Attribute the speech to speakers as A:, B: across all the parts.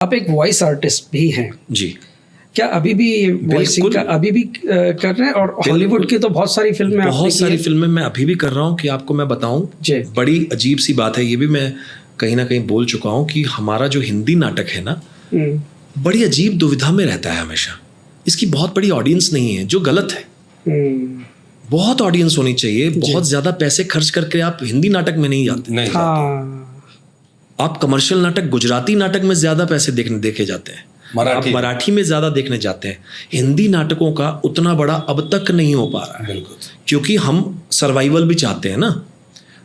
A: आप एक voice artist भी हैं
B: जी।
A: क्या अभी भी वॉइसिंग का अभी भी कर रहे हैं? और हॉलीवुड की तो बहुत सारी फिल्में
B: बहुत सारी फिल्में मैं अभी भी कर रहा हूँ। कि आपको मैं बताऊँ, बड़ी अजीब सी बात है, ये भी मैं कहीं ना कहीं बोल चुका हूँ कि हमारा जो हिंदी नाटक है ना, बड़ी अजीब दुविधा में रहता है हमेशा। इसकी बहुत बड़ी ऑडियंस नहीं है, जो गलत है। बहुत ऑडियंस होनी चाहिए। बहुत ज्यादा पैसे खर्च करके आप हिंदी नाटक में नहीं जाते। आप कमर्शियल नाटक, गुजराती नाटक में ज्यादा पैसे देखे जाते हैं, आप मराठी में ज्यादा देखने जाते हैं। हिंदी नाटकों का उतना बड़ा अब तक नहीं हो पा रहा है, क्योंकि हम सर्वाइवल भी चाहते हैं ना।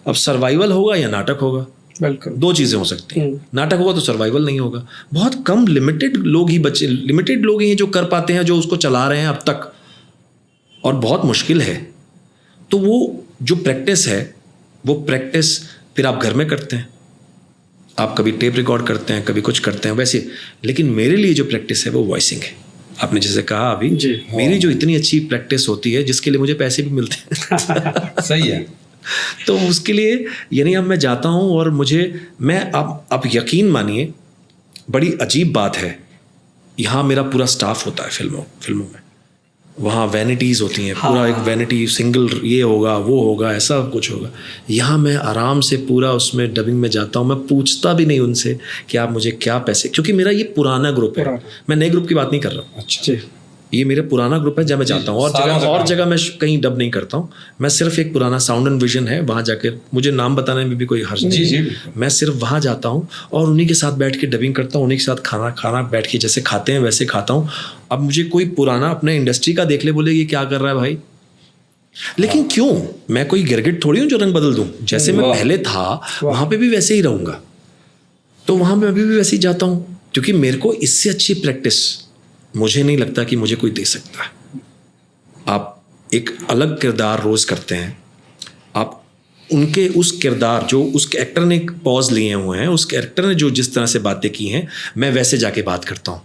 B: अब सर्वाइवल होगा या नाटक होगा, बिल्कुल दो चीजें हो सकती हैं। नाटक होगा तो सर्वाइवल नहीं होगा। बहुत कम लिमिटेड लोग ही हैं जो कर पाते हैं, जो उसको चला रहे हैं अब तक, और बहुत मुश्किल है। तो वो जो प्रैक्टिस है, वो प्रैक्टिस फिर आप घर में करते हैं, आप कभी टेप रिकॉर्ड करते हैं, कभी कुछ करते हैं वैसे। लेकिन मेरे लिए जो प्रैक्टिस है वो वॉइसिंग है। आपने जैसे कहा अभी, मेरी जो इतनी अच्छी प्रैक्टिस होती है, जिसके लिए मुझे पैसे भी मिलते हैं
C: सही है।
B: तो उसके लिए यानी अब मैं जाता हूँ और मैं अब यकीन मानिए, बड़ी अजीब बात है, यहाँ मेरा पूरा स्टाफ होता है फिल्मों में। वहाँ वैनिटीज़ होती हैं, पूरा एक वैनिटी सिंगल, ये होगा वो होगा ऐसा कुछ होगा। यहाँ मैं आराम से पूरा उसमें डबिंग में जाता हूँ। मैं पूछता भी नहीं उनसे कि आप मुझे क्या पैसे, क्योंकि मेरा ये पुराना ग्रुप है। मैं नए ग्रुप की बात नहीं कर रहा हूँ।
C: अच्छा,
B: ये मेरा पुराना ग्रुप है, जब मैं जाता हूँ। और जगह मैं कहीं डब नहीं करता हूँ। मैं सिर्फ एक पुराना साउंड एंड विजन है, वहाँ जाकर, मुझे नाम बताने में भी कोई हर्ज नहीं है। मैं सिर्फ वहाँ जाता हूँ और उन्हीं के साथ बैठ के डबिंग करता हूँ, उन्हीं के साथ खाना बैठ के जैसे खाते हैं वैसे खाता हूँ। अब मुझे कोई पुराना अपने इंडस्ट्री का देख ले, बोले ये क्या कर रहा है भाई, लेकिन क्यों? मैं कोई गिरगिट थोड़ी हूँ जो रंग बदल दूँ। जैसे मैं पहले था वहाँ पे भी वैसे ही रहूँगा, तो वहाँ मैं अभी भी वैसे ही जाता हूँ, क्योंकि मेरे को इससे अच्छी प्रैक्टिस मुझे नहीं लगता कि मुझे कोई दे सकता है। आप एक अलग किरदार रोज़ करते हैं, आप उनके उस किरदार, जो उस एक्टर ने पॉज लिए हुए हैं, उस कैरेक्टर ने जो जिस तरह से बातें की हैं, मैं वैसे जाके बात करता हूँ।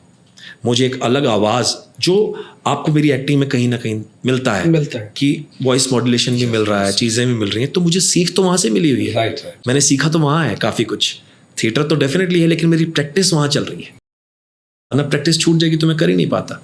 B: मुझे एक अलग आवाज़, जो आपको मेरी एक्टिंग में कहीं ना कहीं मिलता है कि वॉइस मॉड्यूलेशन भी मिल रहा है, चीज़ें भी मिल रही हैं, तो मुझे सीख तो वहाँ से मिली हुई है। मैंने सीखा तो वहाँ है काफ़ी कुछ। थिएटर तो डेफिनेटली है, लेकिन मेरी प्रैक्टिस वहाँ चल रही है। ना प्रैक्टिस छूट जाएगी तो मैं कर ही नहीं पाता।